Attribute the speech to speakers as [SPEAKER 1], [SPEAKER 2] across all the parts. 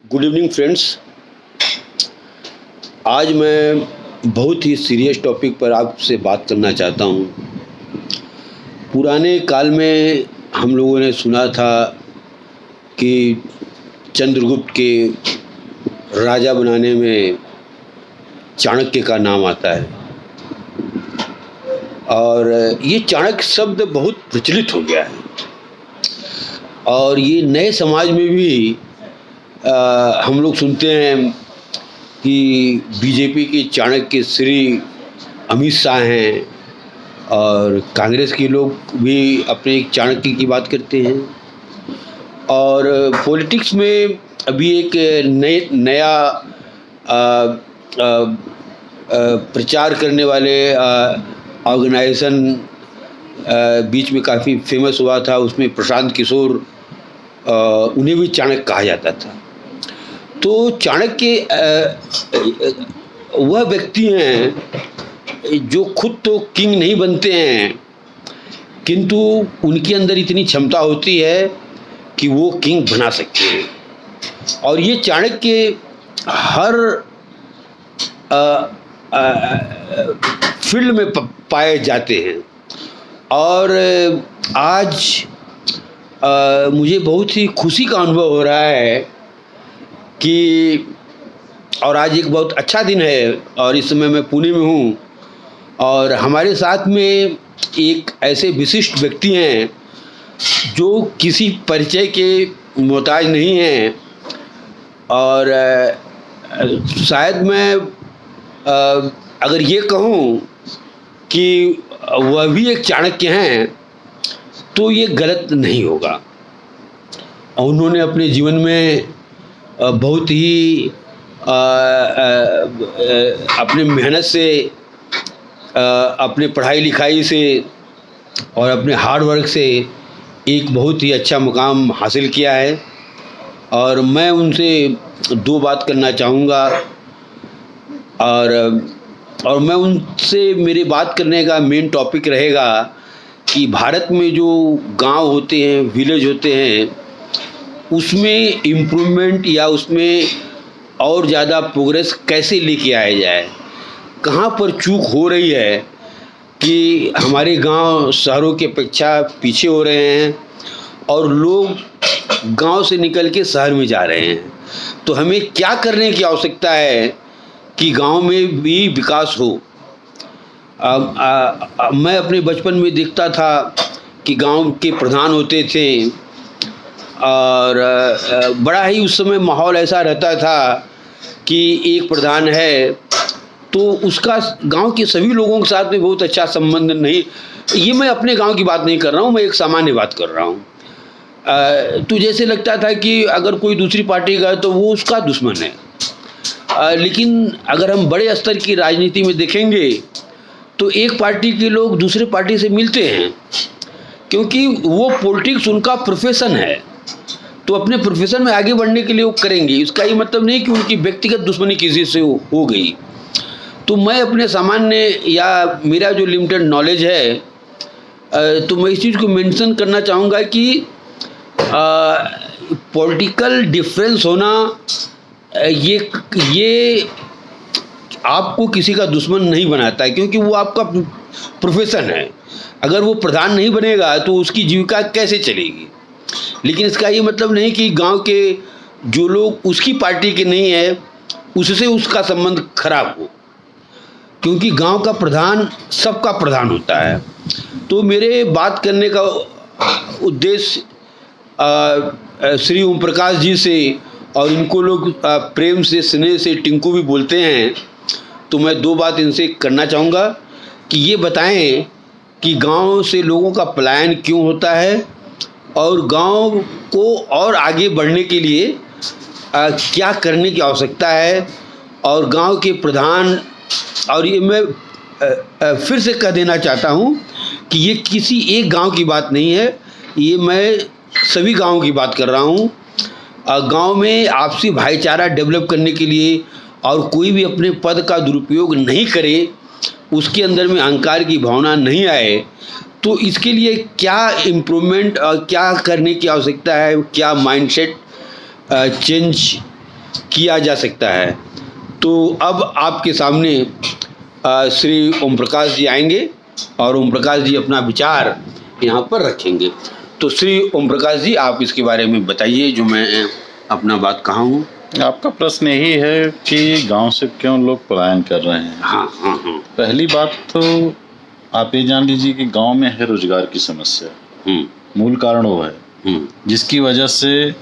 [SPEAKER 1] Good evening friends. आज मैं बहुत ही सीरियस टॉपिक पर आपसे बात करना चाहता हूँ। पुराने काल में हम लोगों ने सुना था कि चंद्रगुप्त के राजा बनाने में चाणक्य का नाम आता है और ये चाणक्य शब्द बहुत प्रचलित हो गया है और ये नए समाज में भी हम लोग सुनते हैं कि बीजेपी के चाणक्य श्री अमित शाह हैं और कांग्रेस के लोग भी अपने एक चाणक्य की बात करते हैं। और पॉलिटिक्स में अभी एक नया प्रचार करने वाले ऑर्गेनाइजेशन बीच में काफ़ी फेमस हुआ था, उसमें प्रशांत किशोर, उन्हें भी चाणक्य कहा जाता था। तो चाणक्य वह व्यक्ति हैं जो खुद तो किंग नहीं बनते हैं, किंतु उनके अंदर इतनी क्षमता होती है कि वो किंग बना सकते हैं। और ये चाणक्य हर फील्ड में पाए जाते हैं। और आज मुझे बहुत ही खुशी का अनुभव हो रहा है कि और आज एक बहुत अच्छा दिन है और इस समय मैं पुणे में हूँ और हमारे साथ में एक ऐसे विशिष्ट व्यक्ति हैं जो किसी परिचय के मोहताज नहीं हैं। और शायद मैं अगर ये कहूँ कि वह भी एक चाणक्य हैं तो ये गलत नहीं होगा। उन्होंने अपने जीवन में बहुत ही अपने मेहनत से, अपने पढ़ाई लिखाई से और अपने हार्ड वर्क से एक बहुत ही अच्छा मुकाम हासिल किया है। और मैं उनसे दो बात करना चाहूँगा और मैं उनसे मेरी बात करने का मेन टॉपिक रहेगा कि भारत में जो गांव होते हैं, विलेज होते हैं, उसमें इम्प्रूवमेंट या उसमें और ज़्यादा प्रोग्रेस कैसे लेके आया जाए, कहाँ पर चूक हो रही है कि हमारे गांव शहरों की अपेक्षा पीछे हो रहे हैं और लोग गांव से निकल के शहर में जा रहे हैं। तो हमें क्या करने की आवश्यकता है कि गांव में भी विकास हो। मैं अपने बचपन में देखता था कि गांव के प्रधान होते थे और बड़ा ही उस समय माहौल ऐसा रहता था कि एक प्रधान है तो उसका गांव के सभी लोगों के साथ में बहुत अच्छा संबंध नहीं। ये मैं अपने गांव की बात नहीं कर रहा हूँ, मैं एक सामान्य बात कर रहा हूँ। तो जैसे लगता था कि अगर कोई दूसरी पार्टी का है तो वो उसका दुश्मन है। लेकिन अगर हम बड़े स्तर की राजनीति में देखेंगे तो एक पार्टी के लोग दूसरे पार्टी से मिलते हैं क्योंकि वो पॉलिटिक्स उनका प्रोफेशन है, तो अपने प्रोफेशन में आगे बढ़ने के लिए वो करेंगे। इसका ये मतलब नहीं कि उनकी व्यक्तिगत दुश्मनी किसी से हो गई। तो मैं अपने सामान्य या मेरा जो लिमिटेड नॉलेज है तो मैं इस चीज़ को मेंशन करना चाहूँगा कि पॉलिटिकल डिफरेंस होना ये आपको किसी का दुश्मन नहीं बनाता है, क्योंकि वो आपका प्रोफेशन है। अगर वो प्रधान नहीं बनेगा तो उसकी जीविका कैसे चलेगी। लेकिन इसका ये मतलब नहीं कि गांव के जो लोग उसकी पार्टी के नहीं है उससे उसका संबंध खराब हो, क्योंकि गांव का प्रधान सबका प्रधान होता है। तो मेरे बात करने का उद्देश्य श्री ओम प्रकाश जी से, और इनको लोग प्रेम से स्नेह से टिंकू भी बोलते हैं, तो मैं दो बात इनसे करना चाहूँगा कि ये बताएं कि गांव से लोगों का पलायन क्यों होता है और गांव को और आगे बढ़ने के लिए क्या करने की आवश्यकता है। और गांव के प्रधान, और ये मैं फिर से कह देना चाहता हूँ कि ये किसी एक गांव की बात नहीं है, ये मैं सभी गांवों की बात कर रहा हूँ। गांव में आपसी भाईचारा डेवलप करने के लिए और कोई भी अपने पद का दुरुपयोग नहीं करे, उसके अंदर में अहंकार की भावना नहीं आए, तो इसके लिए क्या इम्प्रूवमेंट और क्या करने की आवश्यकता है, क्या माइंडसेट चेंज किया जा सकता है। तो अब आपके सामने श्री ओम प्रकाश जी आएंगे और ओम प्रकाश जी अपना विचार यहाँ पर रखेंगे। तो श्री ओम प्रकाश जी, आप इसके बारे में बताइए जो मैं अपना बात कहा हूँ।
[SPEAKER 2] आपका प्रश्न यही है कि गांव से क्यों लोग पलायन कर रहे हैं।
[SPEAKER 1] हाँ।
[SPEAKER 2] पहली बात तो आप ये जान लीजिए कि गांव में है रोजगार की समस्या। मूल कारण वो है जिसकी वजह से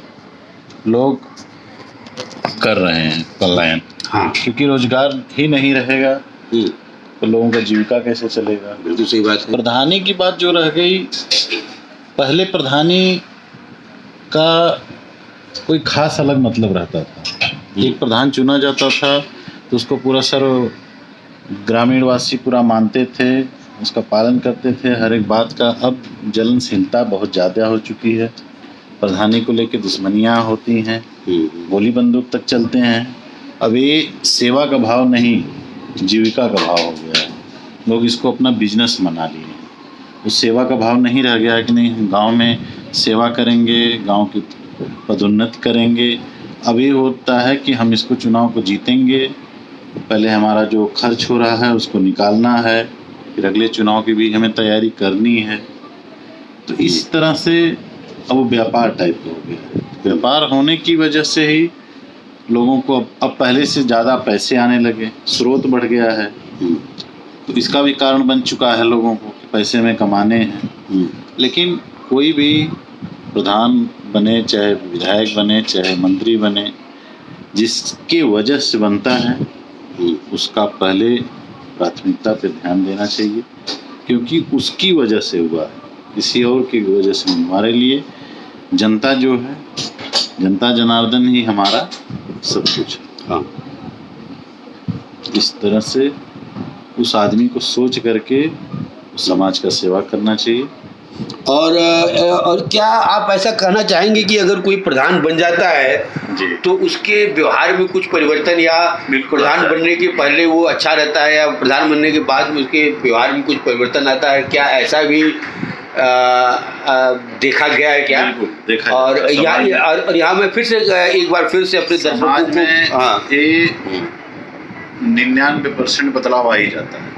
[SPEAKER 2] लोग कर रहे हैं पलायन।
[SPEAKER 1] हाँ।
[SPEAKER 2] क्योंकि रोजगार ही नहीं रहेगा तो लोगों का जीविका कैसे चलेगा।
[SPEAKER 1] बिल्कुल सही बात है।
[SPEAKER 2] प्रधानी की बात जो रह गई, पहले प्रधानी का कोई खास अलग मतलब रहता था। एक प्रधान चुना जाता था तो उसको पूरा ग्रामीणवासी पूरा मानते थे, उसका पालन करते थे हर एक बात का। अब जलनशीलता बहुत ज़्यादा हो चुकी है, प्रधानी को लेकर दुश्मनियाँ होती हैं, गोली बंदूक तक चलते हैं। अब ये सेवा का भाव नहीं, जीविका का भाव हो गया है। लोग इसको अपना बिजनेस बना लिए हैं। उस सेवा का भाव नहीं रह गया कि नहीं हम गाँव में सेवा करेंगे, गाँव की पदोन्नति करेंगे। अब ये होता है कि हम इसको चुनाव को जीतेंगे, पहले हमारा जो खर्च हो रहा है उसको निकालना है, फिर अगले चुनाव की भी हमें तैयारी करनी है। तो इस तरह से अब वो व्यापार टाइप का हो गया। व्यापार होने की वजह से ही लोगों को अब पहले से ज़्यादा पैसे आने लगे, स्रोत बढ़ गया है। तो इसका भी कारण बन चुका है लोगों को कि पैसे में कमाने हैं। लेकिन कोई भी प्रधान बने, चाहे विधायक बने, चाहे मंत्री बने, जिसके वजह से बनता है उसका पहले प्राथमिकता पे ध्यान देना चाहिए, क्योंकि उसकी वजह से हुआ है, किसी और की वजह से। हमारे लिए जनता जो है, जनता जनार्दन ही हमारा सब कुछ है। हाँ। इस तरह से उस आदमी को सोच करके समाज का सेवा करना चाहिए।
[SPEAKER 1] और क्या आप ऐसा कहना चाहेंगे कि अगर कोई प्रधान बन जाता है तो उसके व्यवहार में कुछ परिवर्तन, या प्रधान बनने के पहले वो अच्छा रहता है या प्रधान बनने के बाद में उसके व्यवहार में कुछ परिवर्तन आता है, क्या ऐसा भी देखा गया है क्या?
[SPEAKER 2] देखा।
[SPEAKER 1] और यहाँ मैं फिर से एक बार फिर से अपने
[SPEAKER 2] समाज में 99% बदलाव आ ही जाता है।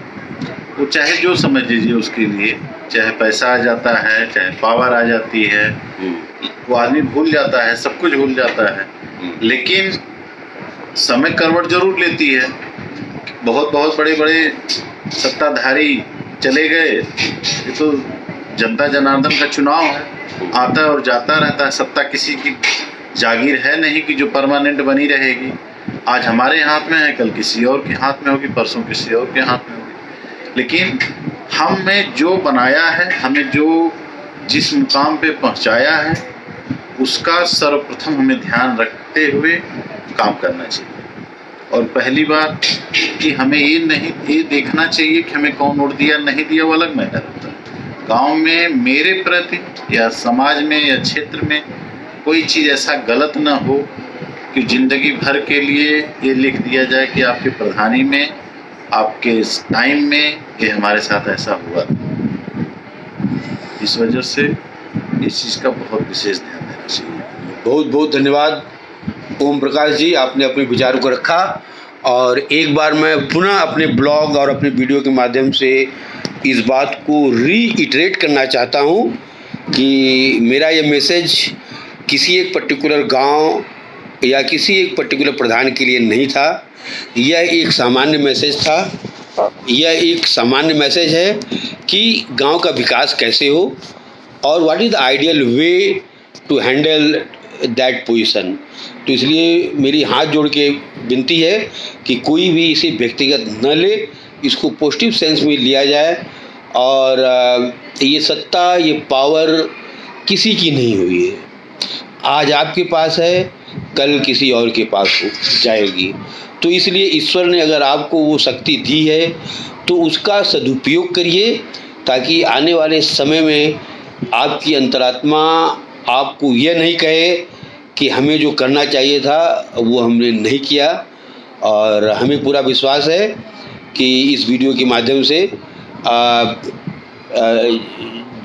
[SPEAKER 2] वो चाहे जो समझ लीजिए उसके लिए, चाहे पैसा आ जाता है, चाहे पावर आ जाती है, वो आदमी भूल जाता है, सब कुछ भूल जाता है। लेकिन समय करवट जरूर लेती है। बहुत बड़े बड़े सत्ताधारी चले गए, ये तो जनता जनार्दन का चुनाव है, आता और जाता रहता है। सत्ता किसी की जागीर है नहीं कि जो परमानेंट बनी रहेगी। आज हमारे हाथ में है, कल किसी और के हाथ में होगी, परसों किसी और के हाथ में होगी। लेकिन हमें जो बनाया है, हमें जो जिस मुकाम पे पहुंचाया है, उसका सर्वप्रथम हमें ध्यान रखते हुए काम करना चाहिए। और पहली बात कि हमें ये देखना चाहिए कि हमें कौन वोट दिया नहीं दिया, वो अलग मैटर होता है। गांव में मेरे प्रति या समाज में या क्षेत्र में कोई चीज़ ऐसा गलत ना हो कि जिंदगी भर के लिए ये लिख दिया जाए कि आपके प्रधानी में, आपके इस टाइम में ये हमारे साथ ऐसा हुआ। इस वजह से इस चीज़ का बहुत विशेष ध्यान देना चाहिए।
[SPEAKER 1] बहुत बहुत धन्यवाद ओम प्रकाश जी, आपने अपने विचारों को रखा। और एक बार मैं पुनः अपने ब्लॉग और अपने वीडियो के माध्यम से इस बात को रीइटरेट करना चाहता हूँ कि मेरा ये मैसेज किसी एक पर्टिकुलर गांव या किसी एक पर्टिकुलर प्रधान के लिए नहीं था। यह एक सामान्य मैसेज था। यह एक सामान्य मैसेज है कि गांव का विकास कैसे हो और what is the ideal way to handle that position. तो इसलिए मेरी हाथ जोड़ के विनती है कि कोई भी इसे व्यक्तिगत न ले, इसको पॉजिटिव सेंस में लिया जाए। और ये सत्ता, ये पावर किसी की नहीं हुई है। आज आपके पास है, कल किसी और के पास हो जाएगी। तो इसलिए ईश्वर ने अगर आपको वो शक्ति दी है तो उसका सदुपयोग करिए, ताकि आने वाले समय में आपकी अंतरात्मा आपको यह नहीं कहे कि हमें जो करना चाहिए था वो हमने नहीं किया। और हमें पूरा विश्वास है कि इस वीडियो के माध्यम से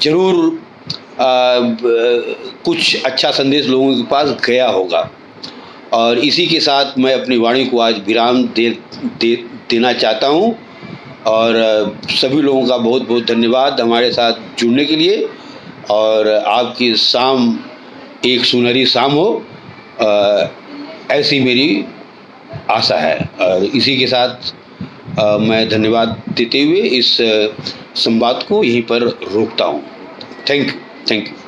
[SPEAKER 1] ज़रूर कुछ अच्छा संदेश लोगों के पास गया होगा। और इसी के साथ मैं अपनी वाणी को आज विराम देना चाहता हूँ। और सभी लोगों का बहुत बहुत धन्यवाद हमारे साथ जुड़ने के लिए। और आपकी शाम एक सुनहरी शाम हो, ऐसी मेरी आशा है। और इसी के साथ मैं धन्यवाद देते हुए इस संवाद को यहीं पर रोकता हूँ। Thank you.